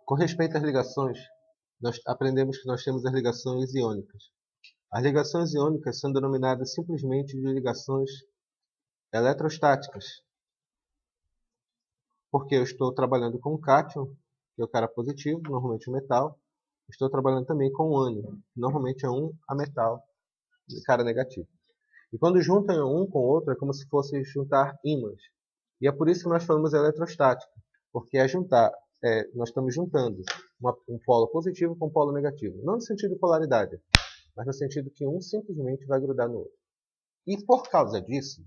Com respeito às ligações, nós aprendemos que nós temos as ligações iônicas. As ligações iônicas são denominadas simplesmente de ligações eletrostáticas, porque eu estou trabalhando com um cátion, que é o cara positivo, normalmente um metal. Estou trabalhando também com um ânion, que normalmente é um ametal, cara negativo. E quando juntam um com o outro, é como se fosse juntar ímãs. E é por isso que nós falamos eletrostática, porque nós estamos juntando um polo positivo com um polo negativo. Não no sentido de polaridade, mas no sentido que um simplesmente vai grudar no outro. E por causa disso,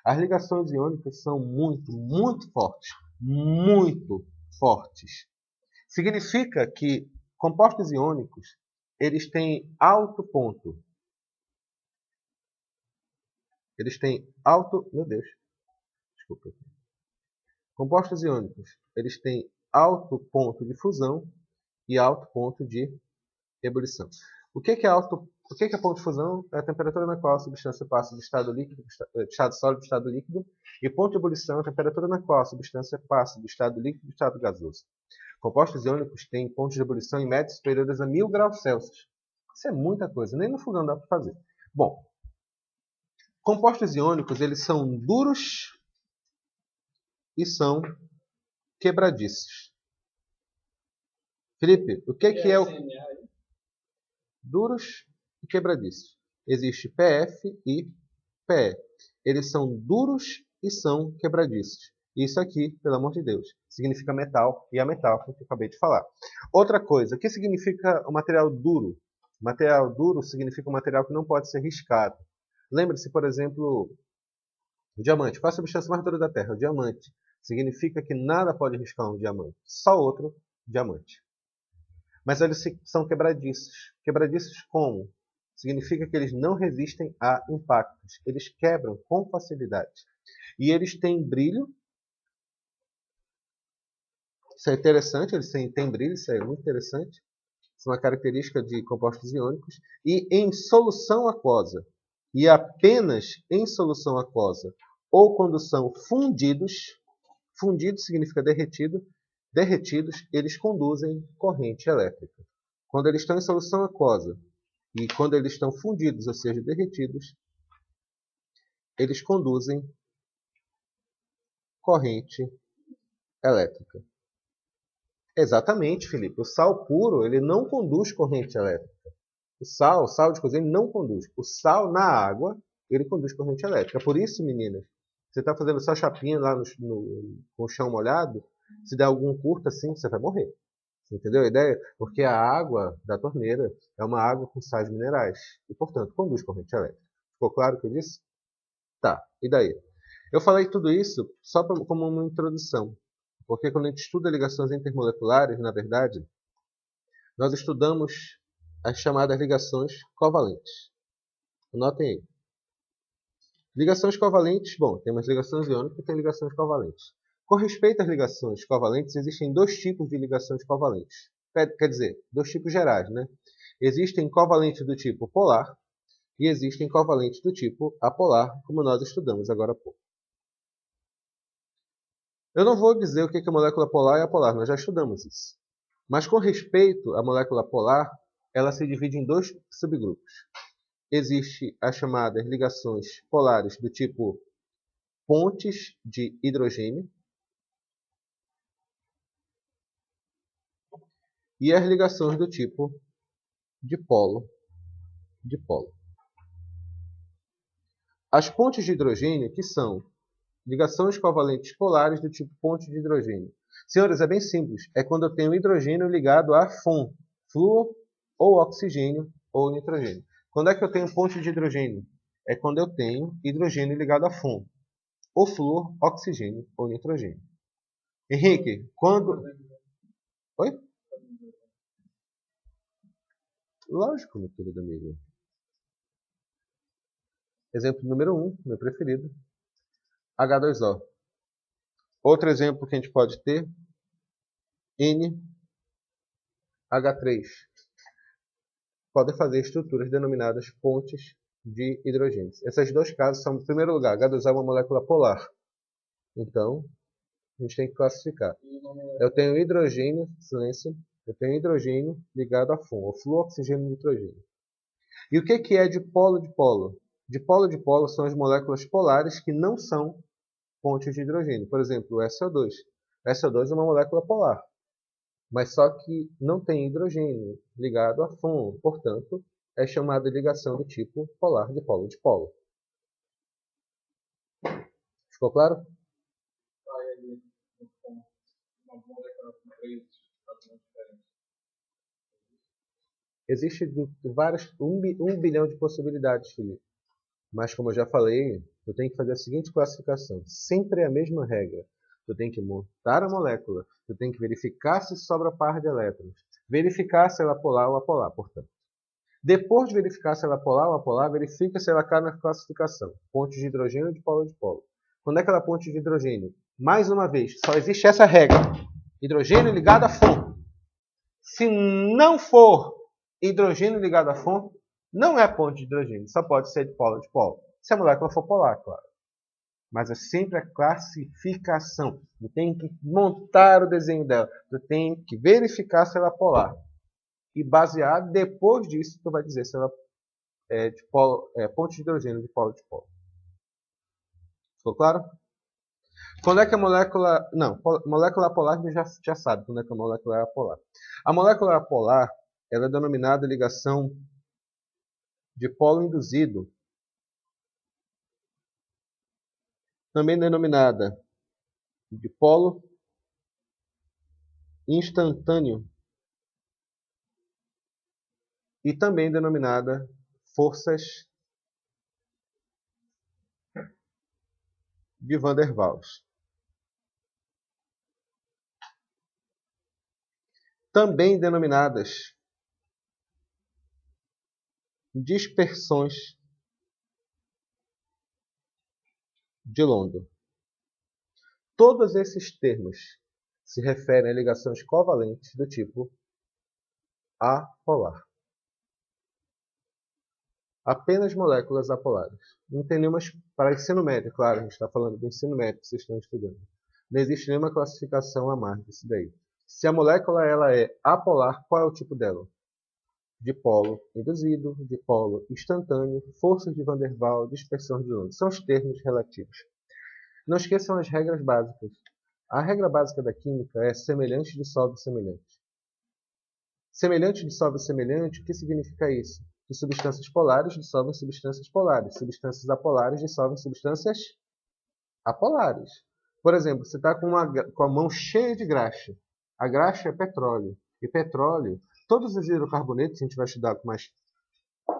as ligações iônicas são muito, muito fortes. Muito fortes. Significa que compostos iônicos, eles têm alto ponto. Eles têm alto... Meu Deus. Desculpa. Compostos iônicos, eles têm alto ponto de fusão e alto ponto de ebulição. O que é ponto de fusão? É a temperatura na qual a substância passa do estado líquido, estado sólido para o estado líquido. E ponto de ebulição é a temperatura na qual a substância passa do estado líquido para o estado gasoso. Compostos iônicos têm pontos de ebulição em média superiores a 1000 graus Celsius. Isso é muita coisa, nem no fogão dá para fazer. Bom, compostos iônicos, eles são duros e são quebradiços. Felipe, o que é o duros e quebradiços? Existe PF e PE. Eles são duros e são quebradiços. Isso aqui, pelo amor de Deus, significa metal e ametal, que eu acabei de falar. Outra coisa, o que significa o material duro? Material duro significa um material que não pode ser riscado. Lembre-se, por exemplo, o diamante. Qual é a substância mais dura da Terra? O diamante. Significa que nada pode riscar um diamante. Só outro diamante. Mas eles são quebradiços. Quebradiços como? Significa que eles não resistem a impactos. Eles quebram com facilidade. E eles têm brilho. Isso é interessante, eles têm brilho, isso é muito interessante. Isso é uma característica de compostos iônicos. E em solução aquosa, e apenas em solução aquosa, ou quando são fundidos, fundido significa derretido, derretidos, eles conduzem corrente elétrica. Quando eles estão em solução aquosa e quando eles estão fundidos, ou seja, derretidos, eles conduzem corrente elétrica. Exatamente, Felipe. O sal puro, ele não conduz corrente elétrica. O sal de cozinha, ele não conduz. O sal na água, ele conduz corrente elétrica. Por isso, meninas, você está fazendo só chapinha lá com o chão molhado, se der algum curto assim, você vai morrer. Entendeu a ideia? Porque a água da torneira é uma água com sais minerais. E, portanto, conduz corrente elétrica. Ficou claro o que eu disse? Tá, e daí? Eu falei tudo isso só como uma introdução. Porque quando a gente estuda ligações intermoleculares, na verdade, nós estudamos as chamadas ligações covalentes. Anotem aí. Ligações covalentes, bom, tem umas ligações iônicas e tem ligações covalentes. Com respeito às ligações covalentes, existem dois tipos de ligações covalentes. Quer dizer, dois tipos gerais, né? Existem covalentes do tipo polar e existem covalentes do tipo apolar, como nós estudamos agora há pouco. Eu não vou dizer o que é molécula polar e apolar, nós já estudamos isso. Mas com respeito à molécula polar, ela se divide em dois subgrupos. Existem as chamadas ligações polares do tipo pontes de hidrogênio e as ligações do tipo dipolo. As pontes de hidrogênio, que são ligações covalentes polares do tipo ponte de hidrogênio. Senhores, é bem simples. É quando eu tenho hidrogênio ligado a flúor, ou oxigênio, ou nitrogênio. Quando é que eu tenho ponte de hidrogênio? É quando eu tenho hidrogênio ligado a ou flúor, oxigênio, ou nitrogênio. Henrique, quando... Oi? Lógico, meu querido amigo. Exemplo número 1, meu preferido. H2O. Outro exemplo que a gente pode ter, NH3. Podem fazer estruturas denominadas pontes de hidrogênio. Esses dois casos são, em primeiro lugar, H2O é uma molécula polar. Então, A gente tem que classificar. Eu tenho hidrogênio, silêncio, eu tenho hidrogênio ligado a FUN, fluoxigênio de nitrogênio. E o que é dipolo de polo? Dipolo são as moléculas polares que não são pontes de hidrogênio. Por exemplo, o SO2. O SO2 é uma molécula polar, mas só que não tem hidrogênio ligado a FUN, portanto, é chamada de ligação do tipo polar de polo de polo. Ficou claro? Existe um bilhão de possibilidades, Felipe. Mas, como eu já falei, tu tem que fazer a seguinte classificação. Sempre é a mesma regra. Tu tem que montar a molécula. Tu tem que verificar se sobra par de elétrons. Verificar se ela é polar ou apolar, portanto. Depois de verificar se ela é polar ou apolar, verifica se ela cai na classificação. Ponte de hidrogênio ou de polo de polo. Quando é aquela ponte de hidrogênio? Mais uma vez, só existe essa regra. Hidrogênio ligado a FUN. Se não for hidrogênio ligado a FUN, não é ponte de hidrogênio, só pode ser de polo de polo. Se a molécula for polar, claro. Mas é sempre a classificação. Tu tem que montar o desenho dela. Tu tem que verificar se ela é polar. E baseado, depois disso, tu vai dizer se ela é de ponte de hidrogênio de polo de polo. Ficou claro? Quando é que a molécula... Não, molécula apolar a gente já sabe quando é que a molécula é apolar. A molécula apolar ela é denominada ligação de polo induzido, também denominada de polo instantâneo e também denominada forças de Van der Waals. Também denominadas dispersões de London. Todos esses termos se referem a ligações covalentes do tipo apolar. Apenas moléculas apolares. Não tem nenhuma... Para ensino médio, claro, a gente está falando do ensino médio que vocês estão estudando. Não existe nenhuma classificação a mais disso daí. Se a molécula ela é apolar, qual é o tipo dela? Dipolo induzido, dipolo instantâneo, forças de Van der Waals, dispersão de London. São os termos relativos. Não esqueçam as regras básicas. A regra básica da química é semelhante dissolve semelhante. Semelhante dissolve semelhante, o que significa isso? Que substâncias polares dissolvem substâncias polares. Substâncias apolares dissolvem substâncias apolares. Por exemplo, você está com a mão cheia de graxa. A graxa é petróleo. E petróleo, todos os hidrocarbonetos, a gente vai estudar com mais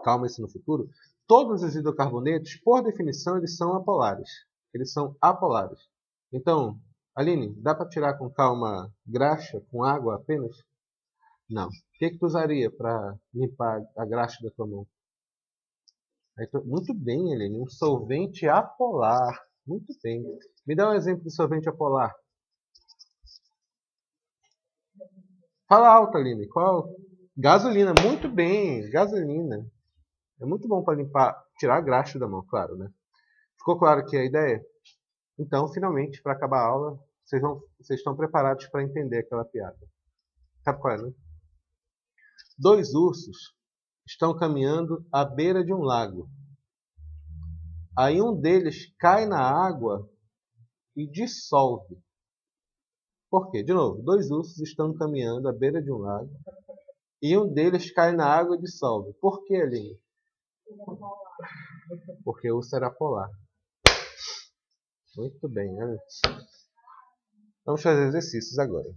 calma isso no futuro, todos os hidrocarbonetos, por definição, eles são apolares. Eles são apolares. Então, Aline, dá para tirar com calma graxa com água apenas? Não. O que tu usaria para limpar a graxa da tua mão? Muito bem, Aline. Um solvente apolar. Muito bem. Me dá um exemplo de solvente apolar. Fala alto, Aline. Qual? Gasolina. Muito bem. Gasolina. É muito bom para limpar, tirar a graxa da mão, claro, né? Ficou claro aqui a ideia? Então, finalmente, para acabar a aula, vocês estão preparados para entender aquela piada. Sabe qual é, né? Dois ursos estão caminhando à beira de um lago. Aí um deles cai na água e dissolve. Por quê? De novo, dois ursos estão caminhando à beira de um lago e um deles cai na água e dissolve. Por quê, Aline? Porque o urso era polar. Muito bem, né? Vamos fazer exercícios agora.